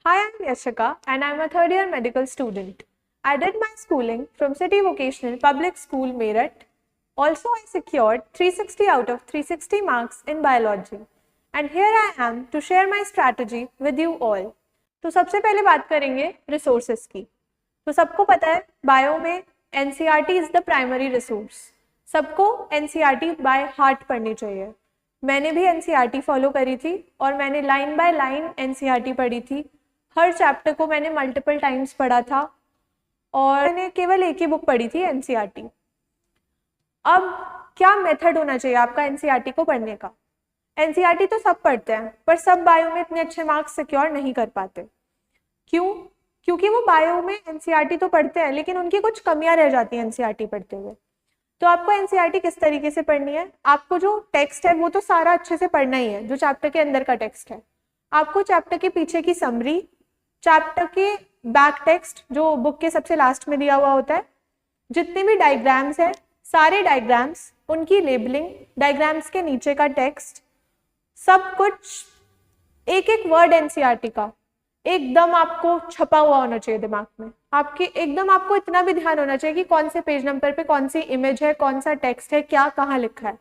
Hi, I'm Yashika and I'm a third year medical student. I did my schooling from City Vocational Public School, Meerut. Also, I secured 360 out of 360 marks in biology. And here I am to share my strategy with you all. तो सबसे पहले बात करेंगे resources की। तो सबको पता है बायो में NCERT is the primary resource. सबको एनसीईआरटी बाय हार्ट पढ़नी चाहिए। मैंने भी एनसीईआरटी फॉलो करी थी और मैंने लाइन बाय लाइन एनसीईआरटी पढ़ी थी। हर चैप्टर को मैंने मल्टीपल टाइम्स पढ़ा था और मैंने केवल एक ही बुक पढ़ी थी एनसीईआरटी। अब क्या मेथड होना चाहिए आपका एनसीईआरटी को पढ़ने का? एनसीईआरटी तो सब पढ़ते हैं पर सब बायो में इतने अच्छे मार्क्स सिक्योर नहीं कर पाते। क्यों? क्योंकि वो बायो में एनसीईआरटी तो पढ़ते हैं लेकिन उनकी कुछ कमियां रह जाती हैं एनसीईआरटी पढ़ते हुए। तो आपको एनसीईआरटी किस तरीके से पढ़नी है? आपको जो टेक्स्ट है वो तो सारा अच्छे से पढ़ना ही है, जो चैप्टर के अंदर का टेक्स्ट है। आपको चैप्टर के पीछे की समरी, चैप्टर के बैक टेक्स्ट जो बुक के सबसे लास्ट में दिया हुआ होता है, जितने भी डायग्राम्स है सारे डायग्राम्स, उनकी लेबलिंग, डायग्राम्स के नीचे का टेक्स्ट, सब कुछ, एक एक वर्ड एनसीईआरटी का एकदम आपको छपा हुआ होना चाहिए दिमाग में। आपके एकदम आपको इतना भी ध्यान होना चाहिए कि कौन से पेज नंबर पे कौन सी इमेज है, कौन सा टेक्स्ट है, क्या कहाँ लिखा है।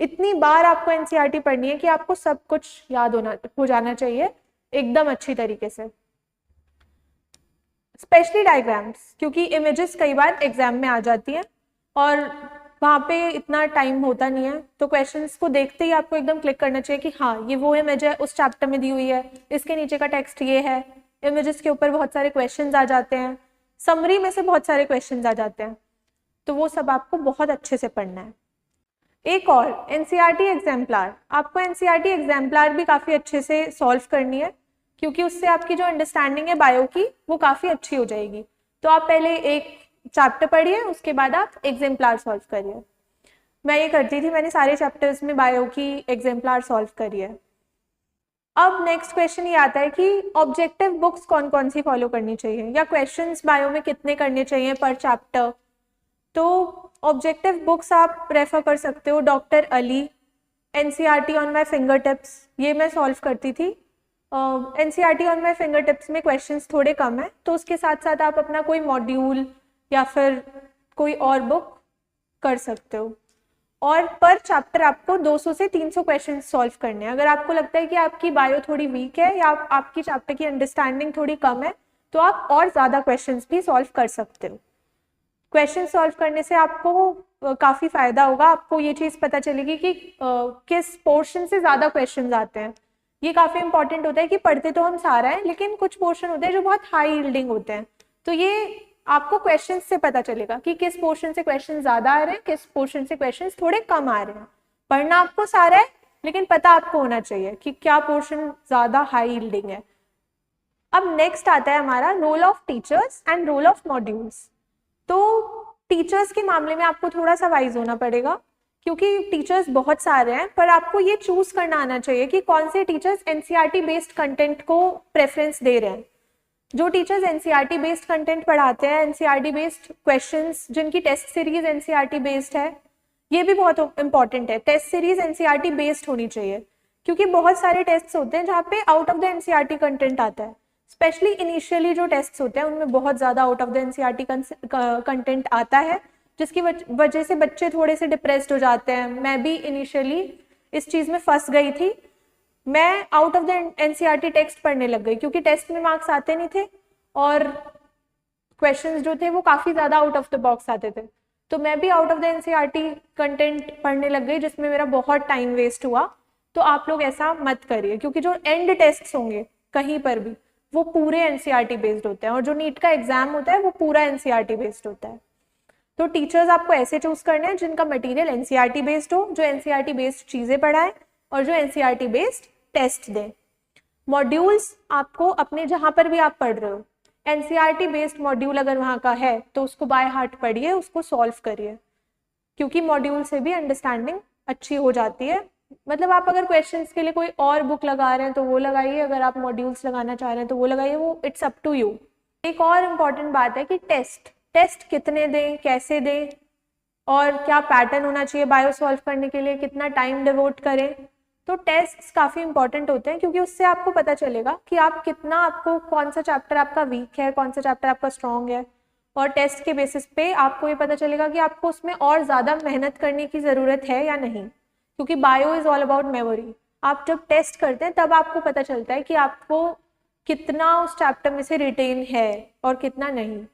इतनी बार आपको एनसीईआरटी पढ़नी है कि आपको सब कुछ याद हो जाना चाहिए एकदम अच्छी तरीके से। स्पेशली डायग्राम्स, क्योंकि इमेजेस कई बार एग्जाम में आ जाती हैं और वहाँ पे इतना टाइम होता नहीं है, तो क्वेश्चंस को देखते ही आपको एकदम क्लिक करना चाहिए कि हाँ ये वो इमेज है, उस चैप्टर में दी हुई है, इसके नीचे का टेक्स्ट ये है। इमेजेस के ऊपर बहुत सारे क्वेश्चंस आ जाते हैं, समरी में से बहुत सारे क्वेश्चंस आ जाते हैं, तो वो सब आपको बहुत अच्छे से पढ़ना है। एक और एनसीईआरटी एग्जाम्पलर, आपको एनसीईआरटी एग्जाम्पलर भी काफ़ी अच्छे से सॉल्व करनी है क्योंकि उससे आपकी जो अंडरस्टैंडिंग है बायो की वो काफ़ी अच्छी हो जाएगी। तो आप पहले एक चैप्टर पढ़िए, उसके बाद आप एग्जाम्पलर सॉल्व करिए। मैं ये करती थी, मैंने सारे चैप्टर्स में बायो की एग्जाम्पलर सॉल्व करी है। अब नेक्स्ट क्वेश्चन ये आता है कि ऑब्जेक्टिव बुक्स कौन कौन सी फॉलो करनी चाहिए या क्वेश्चंस बायो में कितने करने चाहिए पर चैप्टर। तो ऑब्जेक्टिव बुक्स आप रेफर कर सकते हो doctor Ali, NCERT on my finger tips, ये मैं सॉल्व करती थी। NCERT on my finger tips में क्वेश्चंस थोड़े कम है, तो उसके साथ साथ आप अपना कोई मॉड्यूल या फिर कोई और बुक कर सकते हो। और पर चैप्टर आपको 200 से 300 क्वेश्चन सॉल्व करने हैं। अगर आपको लगता है कि आपकी बायो थोड़ी वीक है या आपकी चैप्टर की अंडरस्टैंडिंग थोड़ी कम है, तो आप और ज़्यादा क्वेश्चंस भी सॉल्व कर सकते हो। क्वेश्चन सॉल्व करने से आपको काफ़ी फायदा होगा। आपको ये चीज़ पता चलेगी कि किस पोर्शन से ज़्यादा क्वेश्चन आते हैं। ये काफ़ी इंपॉर्टेंट होता है कि पढ़ते तो हम सारा है लेकिन कुछ पोर्शन होते हैं जो बहुत हाई यील्डिंग होते हैं, तो ये आपको क्वेश्चन से पता चलेगा कि किस पोर्शन से क्वेश्चन ज़्यादा आ रहे हैं, किस पोर्शन से क्वेश्चन थोड़े कम आ रहे हैं। पढ़ना आपको सारा है लेकिन पता आपको होना चाहिए कि क्या पोर्शन ज़्यादा हाई यील्डिंग है। अब नेक्स्ट आता है हमारा role of teachers and role of modules. तो टीचर्स के मामले में आपको थोड़ा सा वाइज होना पड़ेगा क्योंकि टीचर्स बहुत सारे हैं, पर आपको ये चूज करना आना चाहिए कि कौन से टीचर्स एनसीईआरटी बेस्ड कंटेंट को प्रेफरेंस दे रहे हैं। जो टीचर्स एनसीईआरटी बेस्ड कंटेंट पढ़ाते हैं, एनसीईआरटी बेस्ड क्वेश्चंस, जिनकी टेस्ट सीरीज एनसीईआरटी बेस्ड है, ये भी बहुत इंपॉर्टेंट है। टेस्ट सीरीज एनसीईआरटी बेस्ड होनी चाहिए क्योंकि बहुत सारे टेस्ट होते हैं जहाँ पे out of the NCERT content आता है। स्पेशली इनिशियली जो टेस्ट होते हैं उनमें बहुत ज़्यादा out of the NCERT content आता है, जिसकी वजह से बच्चे थोड़े से डिप्रेस्ड हो जाते हैं। मैं भी इनिशियली इस चीज़ में फंस गई थी। मैं out of the NCERT text पढ़ने लग गई क्योंकि टेस्ट में मार्क्स आते नहीं थे और क्वेश्चंस जो थे वो काफ़ी ज़्यादा आउट ऑफ द बॉक्स आते थे। तो मैं भी out of the NCERT content पढ़ने लग गई जिसमें मेरा बहुत टाइम वेस्ट हुआ। तो आप लोग ऐसा मत करिए क्योंकि जो एंड टेस्ट होंगे कहीं पर भी वो पूरे एनसीईआरटी बेस्ड होते हैं और जो नीट का एग्जाम होता है वो पूरा एनसीईआरटी बेस्ड होता है। तो टीचर्स आपको ऐसे चूज करने हैं जिनका मटेरियल एनसीईआरटी बेस्ड हो, जो एनसीईआरटी बेस्ड चीजें पढ़ाएं और जो एनसीईआरटी बेस्ड टेस्ट दें। मॉड्यूल्स आपको अपने जहां पर भी आप पढ़ रहे हो, एनसीईआरटी बेस्ड मॉड्यूल अगर वहां का है तो उसको बाय हार्ट पढ़िए, उसको सॉल्व करिए क्योंकि मॉड्यूल से भी अंडरस्टैंडिंग अच्छी हो जाती है। मतलब आप अगर क्वेश्चंस के लिए कोई और बुक लगा रहे हैं तो वो लगाइए, अगर आप मॉड्यूल्स लगाना चाह रहे हैं तो वो लगाइए, वो इट्स अप टू यू। एक और इम्पॉर्टेंट बात है कि टेस्ट कितने दें, कैसे दें और क्या पैटर्न होना चाहिए बायो सॉल्व करने के लिए, कितना टाइम डिवोट करें। तो टेस्ट काफ़ी इंपॉर्टेंट होते हैं क्योंकि उससे आपको पता चलेगा कि आप कितना, आपको कौन सा चैप्टर आपका वीक है, कौन सा चैप्टर आपका स्ट्रॉन्ग है, और टेस्ट के बेसिस पे आपको ये पता चलेगा कि आपको उसमें और ज़्यादा मेहनत करने की ज़रूरत है या नहीं, क्योंकि bio is all about memory. आप जब टेस्ट करते हैं तब आपको पता चलता है कि आपको कितना उस चैप्टर में से रिटेन है और कितना नहीं।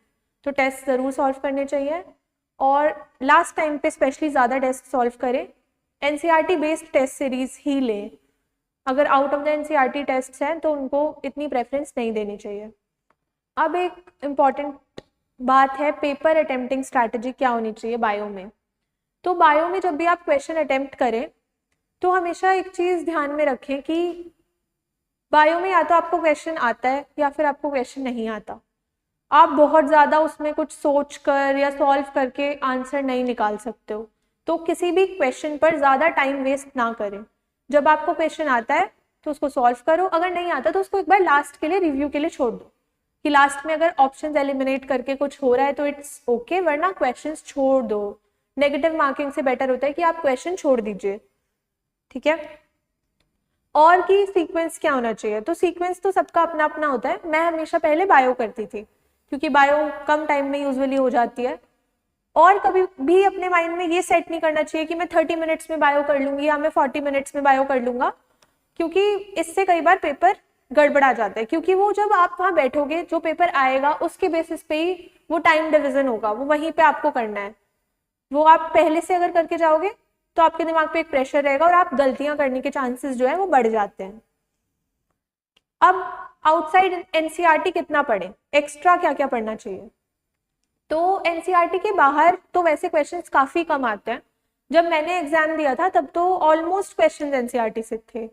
तो टेस्ट ज़रूर सॉल्व करने चाहिए, और लास्ट टाइम पे स्पेशली ज़्यादा टेस्ट सॉल्व करें। एनसीईआरटी बेस्ड टेस्ट सीरीज ही लें। अगर out of the NCERT test हैं तो उनको इतनी प्रेफरेंस नहीं देनी चाहिए। अब एक इम्पॉर्टेंट बात है, पेपर अटेम्प्टिंग स्ट्रैटेजी क्या होनी चाहिए बायो में। तो बायो में जब भी आप क्वेश्चन अटेम्प्ट करें तो हमेशा एक चीज़ ध्यान में रखें कि बायो में या तो आपको क्वेश्चन आता है या फिर आपको क्वेश्चन नहीं आता। आप बहुत ज़्यादा उसमें कुछ सोच कर या सॉल्व करके आंसर नहीं निकाल सकते हो, तो किसी भी क्वेश्चन पर ज़्यादा टाइम वेस्ट ना करें। जब आपको क्वेश्चन आता है तो उसको सॉल्व करो, अगर नहीं आता तो उसको एक बार लास्ट के लिए, रिव्यू के लिए छोड़ दो कि लास्ट में अगर ऑप्शंस एलिमिनेट करके कुछ हो रहा है तो इट्स ओके, वरना क्वेश्चंस छोड़ दो। नेगेटिव मार्किंग से बेटर होता है कि आप क्वेश्चन छोड़ दीजिए, ठीक है। और कि सीक्वेंस क्या होना चाहिए, तो सीक्वेंस तो सबका अपना अपना होता है। मैं हमेशा पहले बायो करती थी क्योंकि बायो कम टाइम में यूजुअली हो जाती है, और कभी भी अपने माइंड में ये सेट नहीं करना चाहिए कि मैं 30 मिनट्स में बायो कर लूंगी या मैं 40 मिनट्स में बायो कर लूंगा, क्योंकि इससे कई बार पेपर गड़बड़ा जाता है। क्योंकि वो जब आप वहाँ बैठोगे, जो पेपर आएगा उसके बेसिस पे ही वो टाइम डिवीजन होगा, वो वहीं पे आपको करना है। वो आप पहले से अगर करके जाओगे तो आपके दिमाग पे एक प्रेशर रहेगा और आप गलतियां करने के चांसेस जो है वो बढ़ जाते हैं। अब आउटसाइड एनसीईआरटी कितना पढ़ें, एक्स्ट्रा क्या क्या पढ़ना चाहिए। तो एनसीईआरटी के बाहर तो वैसे क्वेश्चंस काफ़ी कम आते हैं। जब मैंने एग्जाम दिया था तब तो ऑलमोस्ट क्वेश्चंस एनसीईआरटी से थे,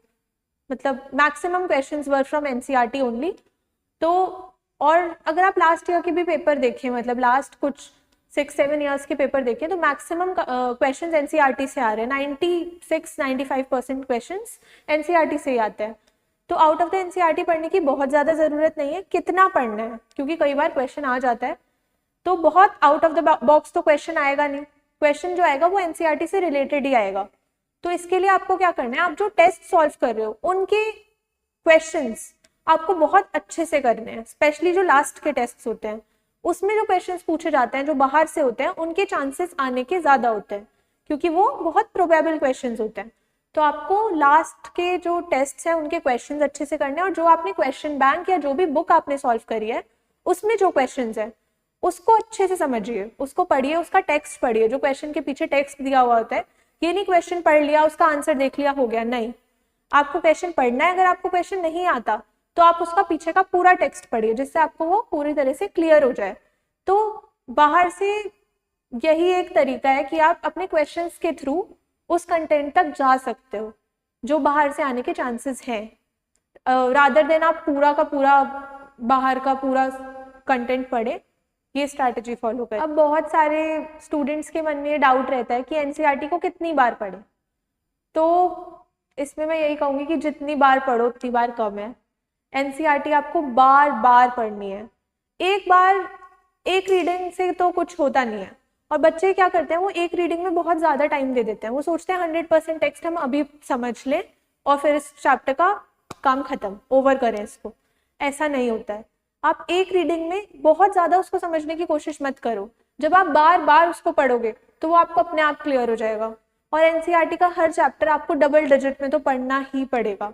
मतलब maximum questions were from NCERT only. तो और अगर आप लास्ट ईयर के भी पेपर देखें, मतलब लास्ट कुछ 6-7 ईयर्स के पेपर देखें, तो मैक्सिमम क्वेश्चंस एनसीईआरटी से आ रहे हैं। 96-95% क्वेश्चंस एनसीईआरटी से ही आते हैं। तो आउट ऑफ द एनसीईआरटी पढ़ने की बहुत ज़्यादा ज़रूरत नहीं है। कितना पढ़ना है, क्योंकि कई बार क्वेश्चन आ जाता है तो बहुत आउट ऑफ द बॉक्स तो क्वेश्चन आएगा नहीं। क्वेश्चन जो आएगा वो एनसीईआरटी से रिलेटेड ही आएगा। तो इसके लिए आपको क्या करना है, आप जो टेस्ट सॉल्व कर रहे हो उनके क्वेश्चंस आपको बहुत अच्छे से करने हैं। स्पेशली जो लास्ट के टेस्ट होते हैं उसमें जो क्वेश्चंस पूछे जाते हैं जो बाहर से होते हैं, उनके चांसेस आने के ज़्यादा होते हैं क्योंकि वो बहुत प्रोबेबल क्वेश्चंस होते हैं। तो आपको लास्ट के जो टेस्ट हैं उनके क्वेश्चंस अच्छे से करने हैं, और जो आपने क्वेश्चन बैंक या जो भी बुक आपने सॉल्व करी है उसमें जो क्वेश्चंस हैं उसको अच्छे से समझिए, उसको पढ़िए, उसका टेक्स्ट पढ़िए, जो क्वेश्चन के पीछे टेक्स्ट दिया हुआ होता है। ये नहीं क्वेश्चन पढ़ लिया उसका आंसर देख लिया हो गया, नहीं। आपको क्वेश्चन पढ़ना है। अगर आपको क्वेश्चन नहीं आता तो आप उसका पीछे का पूरा टेक्स्ट पढ़िए जिससे आपको वो पूरी तरह से क्लियर हो जाए। तो बाहर से यही एक तरीका है कि आप अपने क्वेश्चंस के थ्रू उस कंटेंट तक जा सकते हो जो बाहर से आने के चांसेस हैं, रादर देन आप पूरा का पूरा बाहर का पूरा कंटेंट पढ़े। ये स्ट्रैटेजी फॉलो करें। अब बहुत सारे स्टूडेंट्स के मन में ये डाउट रहता है कि एनसीईआरटी को कितनी बार पढ़ें। तो इसमें मैं यही कहूँगी कि जितनी बार पढ़ो उतनी बार कम है। एनसीईआरटी आपको बार बार पढ़नी है। एक बार एक रीडिंग से तो कुछ होता नहीं है, और बच्चे क्या करते हैं, वो एक रीडिंग में बहुत ज़्यादा टाइम दे देते हैं। वो सोचते हैं 100% टेक्स्ट हम अभी समझ लें और फिर इस चैप्टर का काम खत्म, ओवर करें इसको। ऐसा नहीं होता है। आप एक रीडिंग में बहुत ज़्यादा उसको समझने की कोशिश मत करो। जब आप बार बार उसको पढ़ोगे तो वो आपको अपने आप क्लियर हो जाएगा। और एनसीईआरटी का हर चैप्टर आपको डबल डिजिट में तो पढ़ना ही पड़ेगा,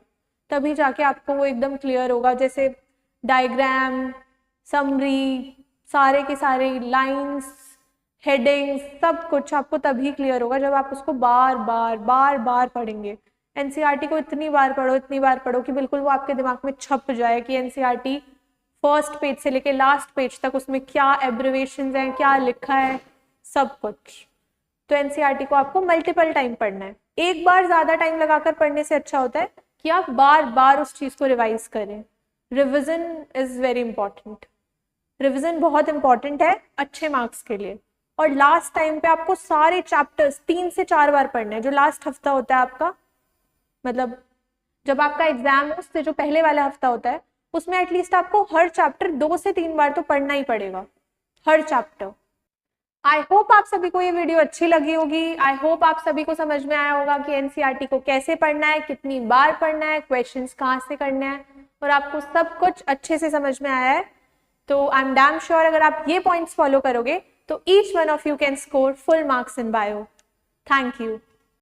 तभी जाके आपको वो एकदम क्लियर होगा। जैसे डायग्राम, समरी, सारे के सारे लाइंस, हेडिंग्स, सब कुछ आपको तभी क्लियर होगा जब आप उसको बार बार पढ़ेंगे। एनसीईआरटी को इतनी बार पढ़ो कि बिल्कुल वो आपके दिमाग में छप जाए कि एनसीईआरटी फर्स्ट पेज से लेके लास्ट पेज तक उसमें क्या एब्रिविएशंस हैं, क्या लिखा है, सब कुछ। तो एनसीईआरटी को आपको मल्टीपल टाइम पढ़ना है। एक बार ज़्यादा टाइम लगाकर पढ़ने से अच्छा होता है कि आप बार बार उस चीज़ को रिवाइज करें। Revision is very important. Revision बहुत इंपॉर्टेंट है अच्छे मार्क्स के लिए। और लास्ट टाइम पे आपको सारे चैप्टर्स 3 से 4 बार पढ़ने हैं। जो लास्ट हफ्ता होता है आपका, मतलब जब आपका एग्जाम है उससे जो पहले वाला हफ्ता होता है, उसमें एटलीस्ट आपको हर चैप्टर 2 से 3 बार तो पढ़ना ही पड़ेगा, हर चैप्टर। आई होप आप सभी को ये वीडियो अच्छी लगी होगी। आई होप आप सभी को समझ में आया होगा कि एनसीईआरटी को कैसे पढ़ना है, कितनी बार पढ़ना है, क्वेश्चंस कहाँ से करने हैं, और आपको सब कुछ अच्छे से समझ में आया है। तो आई एम डैम श्योर अगर आप ये पॉइंट्स फॉलो करोगे तो each one of you can score full marks in bio. Thank you.